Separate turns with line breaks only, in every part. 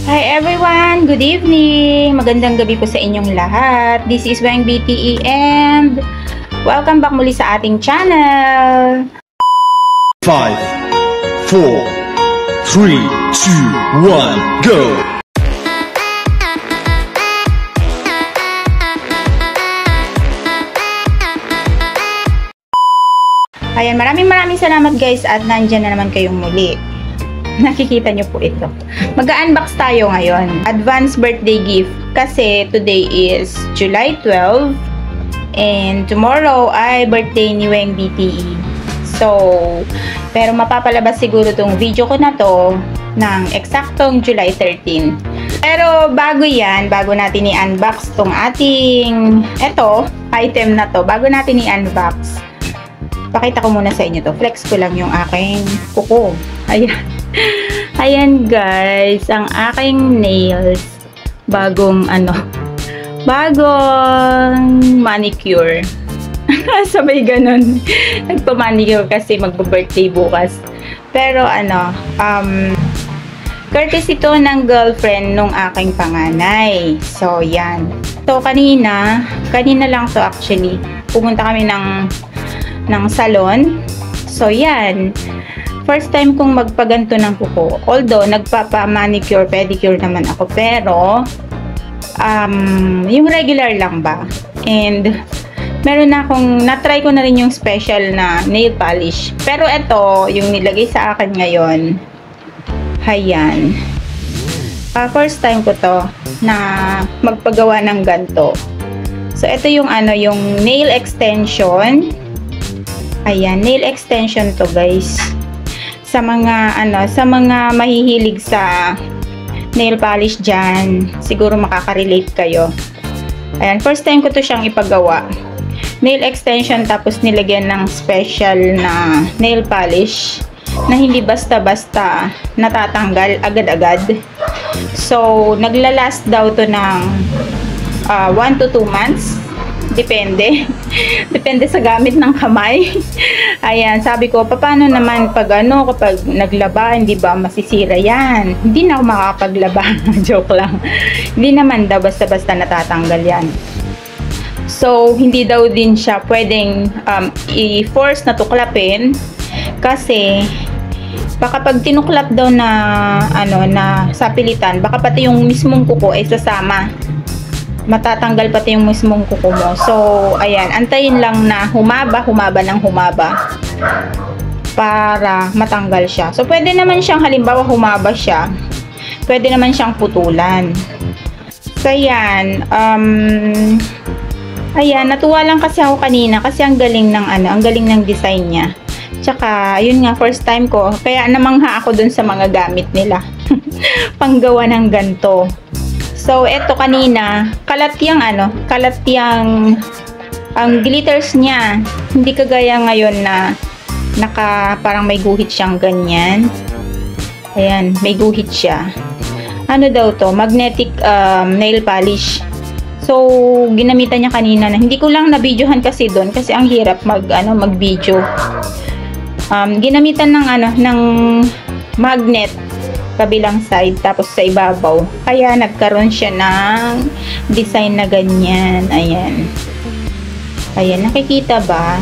Hi everyone! Good evening! Magandang gabi po sa inyong lahat. This is Weng BTE and welcome back muli sa ating channel.
5, 4, 3, 2, 1, go!
Ayan, maraming salamat guys at nandyan na naman kayong muli. Nakikita nyo po ito. Mag-unbox tayo ngayon. Advance birthday gift. Kasi today is July 12. And tomorrow ay birthday ni Weng BTE. So, pero mapapalabas siguro tong video ko na to ng eksaktong July 13. Pero bago yan, bago natin i-unbox tong ating item na to, bago natin i-unbox, pakita ko muna sa inyo to. Flex ko lang yung aking kuko. Ayan. Ayan guys, ang aking nails. Bagong manicure. Sabay ganun. Nagpa-manicure kasi magbo-birthday bukas. Pero courtesy to ng girlfriend nung aking panganay. So, yan. So, kanina lang to actually. Pumunta kami ng salon. So, yan. First time kong magpaganto ng kuko. Although, nagpapa-manicure, pedicure naman ako. Pero, yung regular lang ba? And, meron na akong, na-try ko na rin yung special na nail polish. Pero ito, yung nilagay sa akin ngayon, ayan. First time ko to na magpagawa ng ganto. So, ito yung yung nail extension. Ayan, nail extension to guys. Sa mga mahihilig sa nail polish dyan, siguro makaka-relate kayo. Ayan, first time ko to siyang ipagawa. Nail extension tapos nilagyan ng special na nail polish na hindi basta-basta natatanggal agad-agad. So, naglalast daw to ng 1 to 2 months. Depende. Depende sa gamit ng kamay. Ayan, sabi ko, paano naman kapag naglaba, hindi ba masisira yan? Hindi na ako makakapaglaba. Joke lang. Hindi naman daw basta-basta natatanggal yan. So, hindi daw din siya pwedeng i-force na tuklapin kasi baka pag tinuklap daw na sa pilitan, baka pati yung mismong kuko ay sasama. Matatanggal pati yung mismong kuko mo. So, ayan, antayin lang na humaba ng humaba para matanggal siya. So, pwede naman siyang, halimbawa humaba siya, pwede naman siyang putulan. So, ayan, ayan, natuwa lang kasi ako kanina kasi ang galing ng design niya. Tsaka, yun nga, first time ko, kaya namangha ako dun sa mga gamit nila. Panggawa ng ganto. So, eto kanina, kalat yung ang glitters niya. Hindi kagaya ngayon na parang may guhit siyang ganyan. Ayan, may guhit siya. Ano daw to? Magnetic nail polish. So, ginamitan niya kanina na hindi ko lang na-videohan kasi doon kasi ang hirap mag-video. Ginamitan ng magnet kabilang side tapos sa ibabaw. Kaya nagkaroon siya ng design na ganyan. Ayan. Ayan, nakikita ba?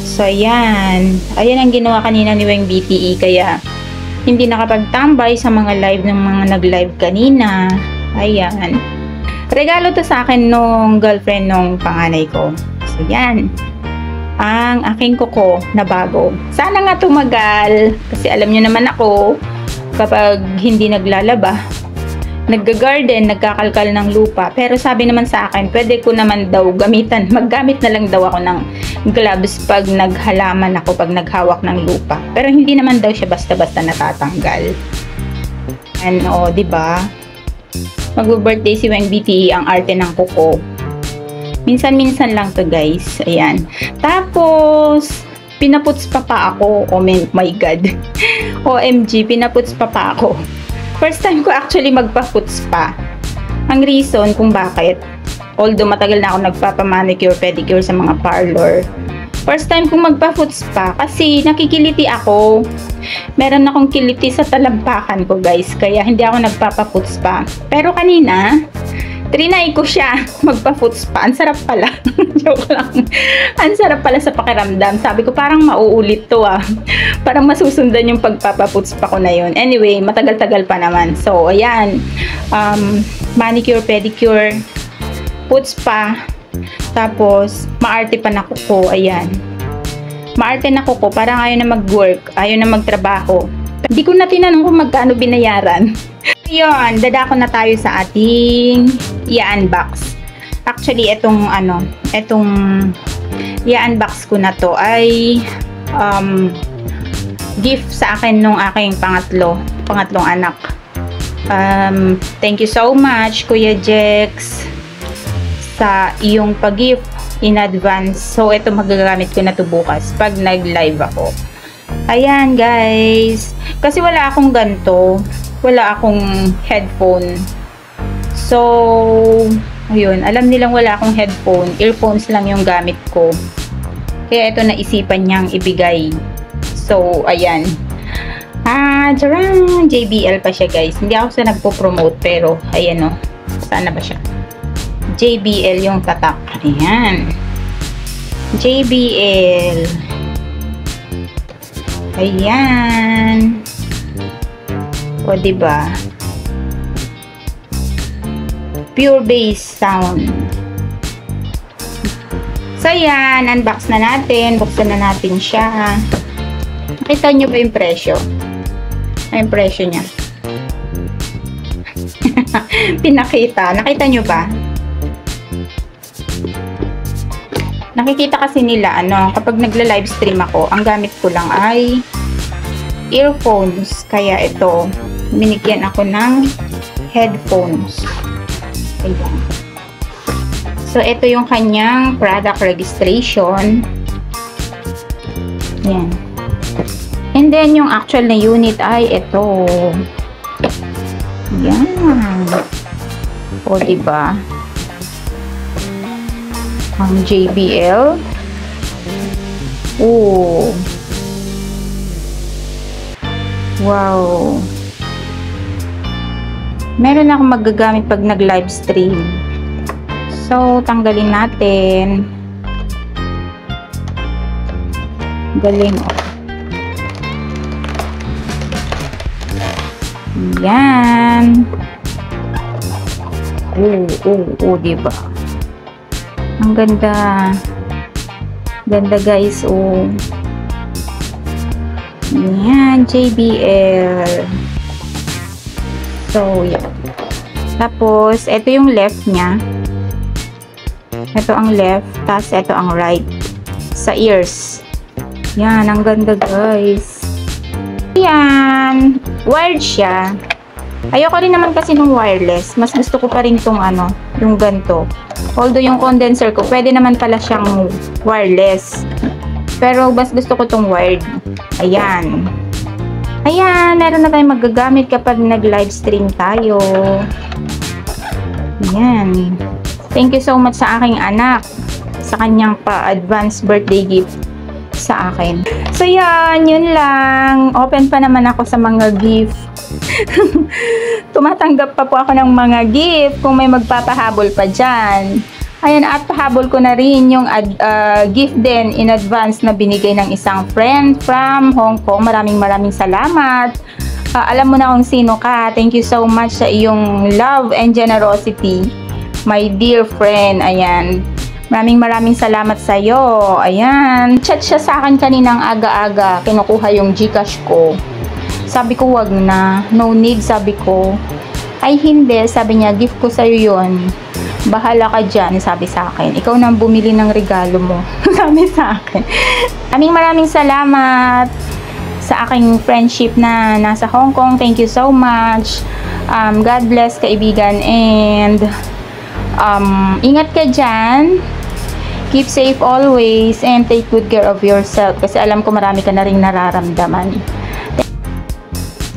So, ayan. Ayan ang ginawa kanina ni Weng BTE. Kaya, hindi nakapagtambay sa mga live ng mga nag-live kanina. Ayan. Regalo to sa akin nung girlfriend nung panganay ko. So, yan. Ang aking kuko na bago. Sana nga tumagal. Kasi alam nyo naman ako, kapag hindi naglalaba, nagga-garden, nagkakalkal ng lupa. Pero sabi naman sa akin, pwede ko naman daw maggamit na lang daw ako ng gloves pag naghalaman ako, pag naghawak ng lupa. Pero hindi naman daw siya basta-basta natatanggal. Diba? Mag-birthday si Weng BTE, ang arte ng kuko. Minsan-minsan lang to guys. Ayan. Tapos, pinaputs pa ako. Oh my God. OMG, pinaputs pa ako. First time ko actually magpaputs pa. Ang reason kung bakit, although matagal na ako nagpapa-manicure, pedicure sa mga parlor, First time kong magpa-foot spa kasi nakikiliti ako. Meron akong kiliti sa talampakan ko, guys. Kaya hindi ako nagpapa-foot spa. Pero kanina, trinay ko siya magpa-foot spa. Ang sarap pala. Joke lang. Ang sarap pala sa pakiramdam. Sabi ko, parang mauulit to ah. Parang masusundan yung pagpapa-foot spa ko na yun. Anyway, matagal-tagal pa naman. So, ayan. Manicure, pedicure, foot spa. Tapos, maarte pa na kuko. Ayan. Maarte na kuko. Parang ayaw na mag-work. Ayaw na magtrabaho. Hindi ko na tinanong kung magkano binayaran. Ngayon, dadako na tayo sa ating i-unbox. Actually, itong i-unbox ko na to ay gift sa akin nung aking pangatlong anak. Thank you so much, Kuya Jex, sa iyong pag-gift in advance. So, ito magagamit ko na to bukas pag nag-live ako. Ayan, guys. Kasi wala akong ganito. Wala akong headphone. So, ayun. Alam nilang wala akong headphone. Earphones lang yung gamit ko. Kaya ito naisipan niyang ibigay. So, ayan. Tcharam! JBL pa siya, guys. Hindi ako sa nagpo-promote, pero ayan o. Saan na ba siya? JBL yung tatak. Ayan. JBL. Ayan. O, diba? Pure bass sound. So, ayan. Unbox na natin. Buksan na natin siya. Nakita nyo ba yung presyo? Ay, yung presyo niya. Pinakita. Nakita nyo ba? Nakikita kasi nila, kapag nagla-livestream ako, ang gamit ko lang ay earphones. Kaya ito, binigyan ako ng headphones. Ayan. So, ito yung kanyang product registration. Ayan. And then, yung actual na unit ay ito. Ayan. O, diba? Ang JBL. Oh. Wow. Meron akong magagamit pag nag-live stream. So, tanggalin natin. Galing. Yan. Diba? Ang ganda. Ganda, guys. Yan, JBL. So, yan. Tapos, ito yung left niya. Ito ang left. Tapos, ito ang right. Sa ears. Yan, ang ganda, guys. Yan. Wired siya. Ayoko rin naman kasi nung wireless. Mas gusto ko pa rin itong yung ganito. Although yung condenser ko, pwede naman pala siyang wireless. Pero mas gusto ko itong wired. Ayan. Ayan, meron na tayong magagamit kapag nag-live stream tayo. Ayan. Thank you so much sa aking anak. Sa kanyang pa-advance birthday gift sa akin. So yan, yun lang. Open pa naman ako sa mga gift. Tumatanggap pa po ako ng mga gift kung may magpapahabol pa dyan. Ayan, at pahabol ko na rin yung gift din in advance na binigay ng isang friend from Hong Kong. Maraming salamat. Alam mo na kung sino ka. Thank you so much sa iyong love and generosity, my dear friend. Ayan. Maraming salamat sa iyo. Ayan. Chat siya sa akin kaninang aga-aga. Kinukuha yung GCash ko. Sabi ko, wag na. No need, sabi ko. Ay, hindi. Sabi niya, gift ko sa'yo yun. Bahala ka dyan, sabi sa akin. Ikaw nang bumili ng regalo mo. Sabi sa akin. Maraming salamat sa aking friendship na nasa Hong Kong. Thank you so much. God bless, kaibigan. And ingat ka dyan. Keep safe always. And take good care of yourself. Kasi alam ko marami ka na rin nararamdaman.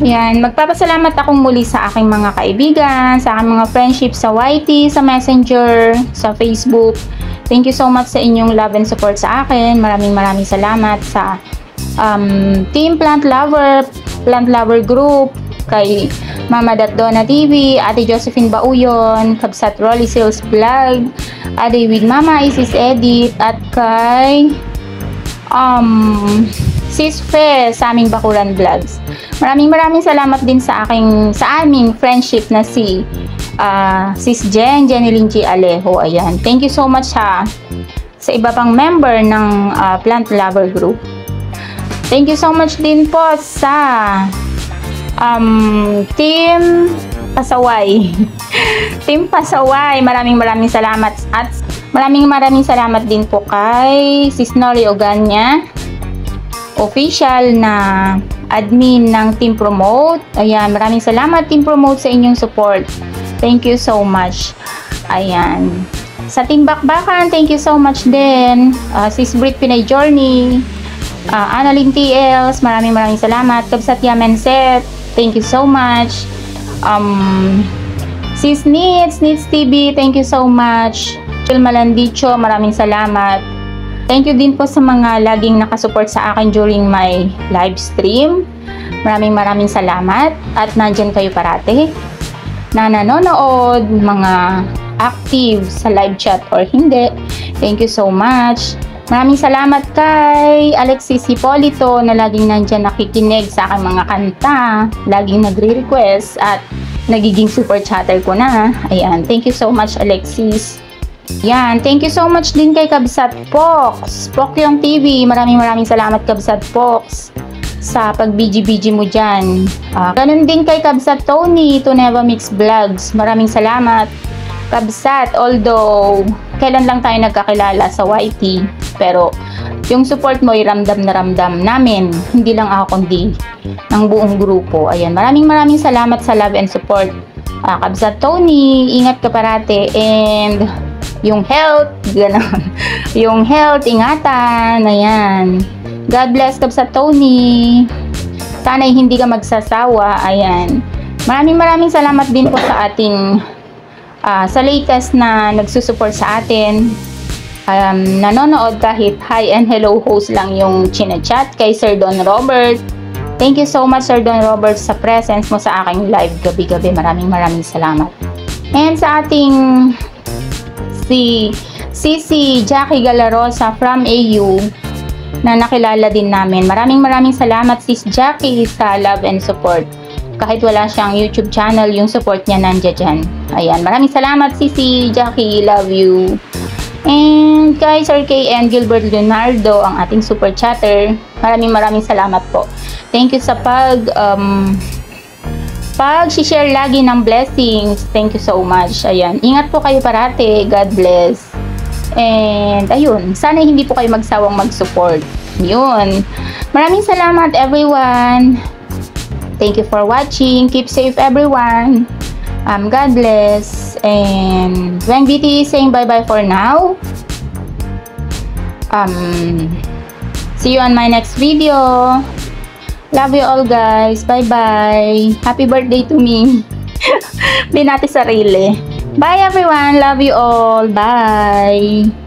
Yan, magpapasalamat akong muli sa aking mga kaibigan, sa aking mga friendship sa YT, sa Messenger, sa Facebook. Thank you so much sa inyong love and support sa akin. Maraming salamat sa Team Plant Lover Group, kay Mama Donna TV, Ate Josephine Bauyon, Kabsat Rolly Sales Vlog, Ate with Mama Isis Edit, at kay Sis Fe sa aming Bakuran Vlogs. Maraming salamat din sa aming friendship na si Sis Jenny Linchi Alejo. Ayan. Thank you so much sa iba pang member ng Plant Lover Group. Thank you so much din po sa Team Pasaway. Team Pasaway. Maraming salamat, at maraming salamat din po kay Sis Nori Oganya, official na admin ng Team Promote. Ayan, maraming salamat Team Promote sa inyong support. Thank you so much. Ayan. Sa Team Bakbakan, thank you so much din. Sis Brit Pinay Journey, Annalyn TLs, maraming salamat. Kabsat Yamen Set, thank you so much. Sis Nits TV, thank you so much. Chul Malandicho, maraming salamat. Thank you din po sa mga laging nakasupport sa akin during my live stream. Maraming salamat, at nandyan kayo parate na nanonood, mga active sa live chat or hindi. Thank you so much. Maraming salamat kay Alexis Hipolito na laging nandyan nakikinig sa aking mga kanta, laging nagre-request at nagiging super chatter ko na. Ayan, thank you so much Alexis. Yan, thank you so much din kay Kabsat Pox, Pokyong TV. Maraming salamat Kabsat Pox sa pag-BG mo dyan. Ganun din kay Kabsat Tony, Tuneva Mix Vlogs. Maraming salamat Kabsat, although kailan lang tayo nagkakilala sa YT, pero yung support mo ay ramdam na ramdam namin, hindi lang ako kundi ng buong grupo. Ayan, maraming salamat sa love and support. Kabsat Tony, ingat ka parate, and yung health, gano'n. Yung health, ingatan, ayan. God bless Kabsat Tony. Sana'y hindi ka magsasawa, ayan. Maraming salamat din po sa ating sa latest na nagsusupport sa atin. Nanonood kahit hi and hello host lang yung chinachat, kay Sir Don Robert. Thank you so much Sir Don Robert sa presence mo sa aking live gabi-gabi. Maraming salamat. And sa ating si Jackie Galarosa from AU na nakilala din namin. Maraming salamat Sis Jackie sa love and support. Kahit wala siyang YouTube channel, yung support niya nandiyan dyan. Ayan, maraming salamat Sisi Jackie, love you. And kay Sir K and Gilbert Leonardo, ang ating super chatter, maraming salamat po. Thank you sa pag-share lagi ng blessings. Thank you so much. Ayan, ingat po kayo parate. God bless. And ayun, sana hindi po kayo magsawang mag-support. Yun. Maraming salamat everyone. Thank you for watching. Keep safe everyone. God bless. And Wang BT is saying bye-bye for now. See you on my next video. Love you all guys. Bye-bye. Happy birthday to me. Binati sarili. Bye everyone. Love you all. Bye.